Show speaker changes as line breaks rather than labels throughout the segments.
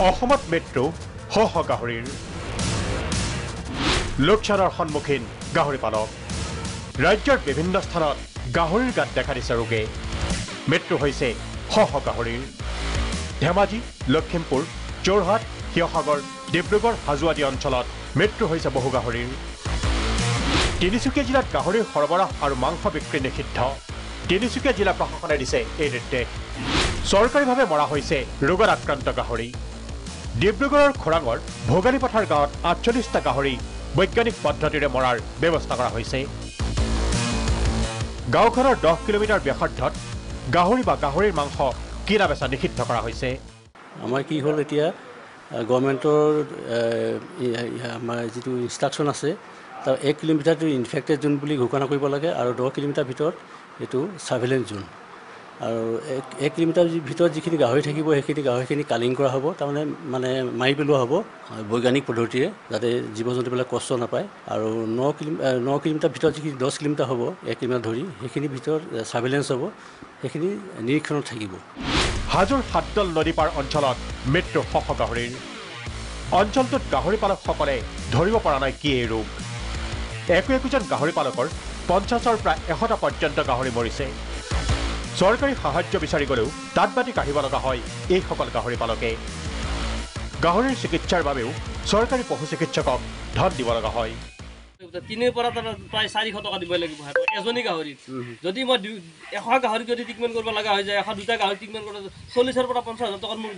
অসমত মৃত্যু শহ গাহৰিৰ লোকচানৰ সন্মুখীন গাহৰি পালক ৰাজ্যৰ বিভিন্ন স্থানত গাহৰিৰ গাত দেখা দিছে ৰোগে মৃত্যু হৈছে শহ গাহৰিৰ ধেমাজি লখিমপুৰ যোৰহাট শিৱসাগৰ ডিব্ৰুগড় হাজো আদি অঞ্চলত মৃত্যু হৈছে বহু গাহৰিৰ তিনিচুকীয়া জিলাত গাহৰিৰ সৰবৰাহ আৰু মাংস বিক্ৰী নিষিদ্ধ তিনিচুকীয়া জিলা প্ৰশাসনে দিছে এই নিৰ্দেশ চৰকাৰীভাৱে মৰা হৈছে ৰোগত আক্ৰান্ত গাহৰি ডিব্ৰুগড়ৰ খোৰাঙৰ ভোগালীপথাৰ গাঁৱত ৪৮টা গাহৰি বৈজ্ঞানিক পদ্ধতিৰে মৰাৰ ব্যৱস্থা কৰা হৈছে গাঁওখনৰ 10 কিলোমিটাৰ ব্যাসাৰ্ধত গাহৰি বা গাহৰিৰ মাংস কিনা বেচা নিষিদ্ধ কৰা হৈছে
আমাৰ কি হ'ল এতিয়া গভৰ্ণমেণ্টৰ আমাৰ যিটো ইনষ্ট্ৰাকশ্যন আছে তাৰ 1 কিলোমিটাৰটো ইনফেক্টেড জোন বুলি ঘোষণা কৰিব লাগে আৰু 10 কিলোমিটাৰ ভিতৰত এইটো ছাৰ্ভেইলেন্স জোন আৰু 1 কিলোমিটাৰ ভিতৰত যিখিনি গাহৰি থাকিব সেইখিনি গাহৰিখিনি কালিং কৰা হ'ব তাৰমানে মাৰি পেলোৱা হ'ব বৈজ্ঞানিক পদ্ধতিৰে যাতে জীৱ জন্তুবিলাক কষ্ট নাপায় আৰু 9 কিলোমিটাৰ ভিতৰত যিখিনি 10 কিলোমিটাৰ হ'ব 1 কিলোমিটাৰ ধৰি সেইখিনি ভিতৰত ছাৰ্ভেইলেন্স হ'ব সেইখিনি নিৰীক্ষণত থাকিব
হাজোৰ হাতদল নদী পাৰ অঞ্চলত মৃত্যু শহ গাহৰিৰ অঞ্চলটোত গাহৰি পালকসকলে ধৰিব পৰা নাই কি এই ৰোগ একোজন গাহৰি পালকৰ 50ৰ প্ৰায় 100টা পৰ্যন্ত গাহৰি মৰিছে চৰকাৰী সাহায্য বিচাৰি গলেও তাত বাতি কাঢ়িব লগা হয় এইসকল গাহৰি পালকে গাহৰিৰ চিকিৎসাৰ বাবেও চৰকাৰী পশু চিকিৎসকক ধন দিব লগা হয়
3 পৰা প্ৰায় 400 টকা দিব লাগিব এজনী গাহৰি যদি মই 100 গাহৰি যদি ট্ৰিটমেন্ট কৰিব লগা হৈ যায় 100 দুটা গাহৰি ট্ৰিটমেন্ট কৰা 40ৰ পৰা 50,000 টকাৰ মোৰ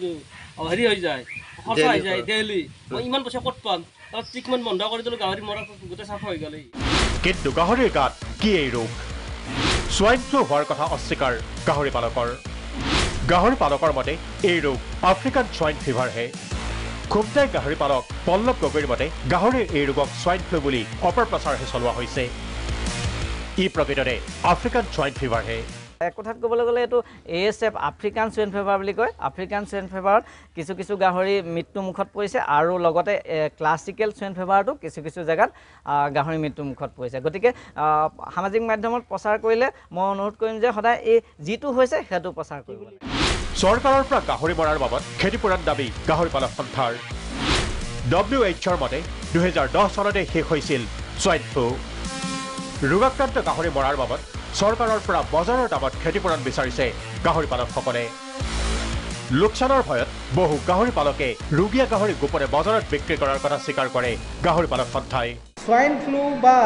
হেৰি হৈ যায় খৰচা হৈ যায় ডেইলি মই ইমান পইচা ক'ত পাম তাৰ ট্ৰিটমেন্ট বন্ধ কৰি দিলে গাহৰি মৰা গোটে চাফা হৈ গ'লে
কিন্তু গাহৰিৰ গাত কি এই ৰোগ সোয়াইন ফ্লু হোৱাৰ কথা অস্বীকাৰ গাহৰি পালকৰ মতে এই ৰোগ আফ্ৰিকান সোয়াইন ফিভাৰহে খুবদাই গাহৰি পালক পল্লৱ গগৈৰ মতে গাহৰিৰ এই ৰোগক সোয়াইন ফ্লু বুলি অপপ্ৰচাৰহে চলোৱা হৈছে ই প্ৰকৃততে আফ্ৰিকান সোয়াইন ফিভাৰহে
এক কথাত ক'বলৈ গ'লে এইটো ASF আফ্ৰিকান সোয়াইন ফিভাৰ বুলি কয় আফ্ৰিকান সোয়াইন ফিভাৰত কিছু গাহৰি মৃত্যু মুখত পৰিছে আৰু লগতে ক্লাছিকেল সোয়াইন ফিভাৰটো কিছু জায়গাত গাহৰি মৃত্যু মুখত পৰিছে গতিকে সামাজিক মাধ্যমত প্ৰচাৰ কৰিলে মই অনুৰোধ কৰিম যে সদায় এই যিটো হৈছে সেইটো প্ৰচাৰ কৰিব লাগে
চৰকাৰৰ পৰা গাহৰি মৰাৰ বাবদ ক্ষতিপূৰণ দাবী গাহৰি পালক সন্থাৰ WHOৰ মতে 2010 চনতে শেষ হৈছিল সোয়াইন ফ্লু ৰোগাক্ৰান্ত গাহৰি মৰাৰ বাবদ চৰকাৰৰ পৰা বজাৰৰ দামত ক্ষতিপূৰণ বিচাৰিছে গাহৰি পালকসকলে লোকচানৰ ভয়ত বহু গাহৰি পালকে ৰোগীয়া গাহৰি গোপনে বজাৰত বিক্ৰী কৰাৰ কথা স্বীকাৰ কৰে গাহৰি পালক সন্থাই
সোয়াইন ফ্লু বা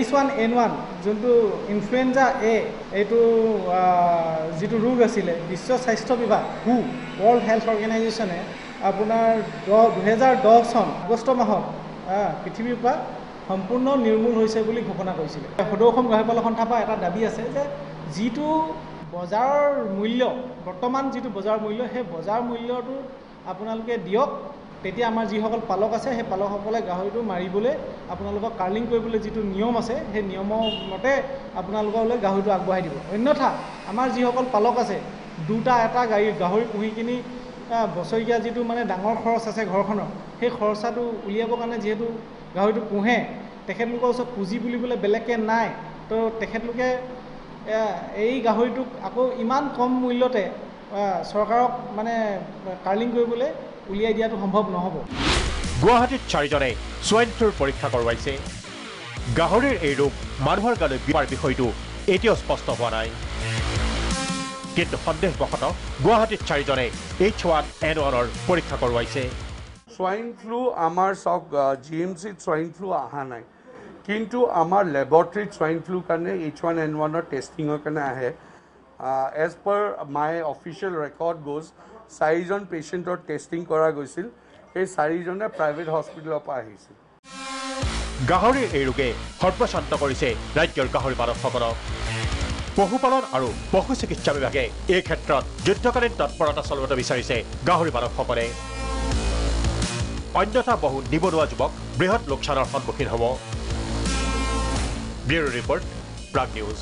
H1N1 যোনটো ইনফ্লুয়েঞ্জা এ এইটো যিটো ৰোগ আছিলে বিশ্ব স্বাস্থ্য বিভাগ ৱৰ্ল্ড হেল্থ অৰ্গেনাইজেশ্যনে আপোনাৰ 2010 চন আগষ্ট মাহত পৃথিৱীৰ পৰা সম্পূৰ্ণ নিৰ্মূল হৈছে বুলি ঘোষণা কৰিছিলে সদৌ অসম গাহৰি পালক সন্থাৰ পৰা এটা দাবী আছে যে যিটো বজাৰৰ মূল্য বৰ্তমান যিটো বজাৰ মূল্য সেই বজাৰ মূল্যটো আপোনালোকে দিয়ক তেতিয়া আমাৰ যিসকল পালক আছে সেই পালকসকলে গাহৰিটো মাৰিবলৈ আপোনালোকক কাৰ্লিং কৰিবলৈ যিটো নিয়ম আছে সেই নিয়মৰ মতে আপোনালোকলৈ গাহৰিটো আগবঢ়াই দিব অন্যথা আমাৰ যিসকল পালক আছে দুটা এটা গাহৰি পুহি কিনি বছৰীয়া যিটো মানে ডাঙৰ খৰচ আছে ঘৰখনৰ সেই খৰচাটো উলিয়াবৰ কাৰণে যিহেতু গাহৰিটো পোহে তেখেতলোকৰ ওচৰত পুঁজি বুলিবলৈ বেলেগকৈ নাই তো তেখেতলোকে এই গাহৰিটোক আকৌ ইমান কম মূল্যতে চৰকাৰক মানে কাৰ্লিং কৰিবলৈ উলিয়াই দিয়াটো সম্ভৱ নহ'ব
গুৱাহাটীত 4জনে সোয়াইন ফ্লুৰ পৰীক্ষা কৰোৱাইছে গাহৰিৰ এই ৰোগ মানুহৰ গালৈ বিয়পাৰ বিষয়টো এতিয়াও স্পষ্ট হোৱা নাই কিন্তু সন্দেহবশতঃ গুৱাহাটীত 4জনে H1N1ৰ পৰীক্ষা কৰোৱাইছে
সোয়াইন ফ্লু আমাৰ সব GMCত সোয়াইন ফ্লু অহা নাই কিন্তু আমাৰ ল্যাবৰেটৰীত সোয়াইন ফ্লু কাৰণে H1N1ৰ টেষ্টিঙৰ কাৰণে আহে এজ পাৰ মাই অফিচিয়েল ৰেকৰ্ড গোজ 4জন পেচেণ্টৰ টেষ্টিং কৰা গৈছিল এই 4জনে প্ৰাইভেট হস্পিটেলৰ পৰা আহিছিল
গাহৰিৰ এই ৰোগে সৰ্বশান্ত কৰিছে ৰাজ্যৰ গাহৰি পালকসকলক পশুপালন আৰু পশু চিকিৎসা বিভাগে এই ক্ষেত্ৰত যুদ্ধকালীন তৎপৰতা চলাব বিচাৰিছে গাহৰি পালকসকলে অন্যথা বহু নিবনুৱা যুৱক বৃহৎ লোকচানৰ সন্মুখীন হ'ব ব্যুৰো ৰিপৰ্ট প্ৰাগ নিউজ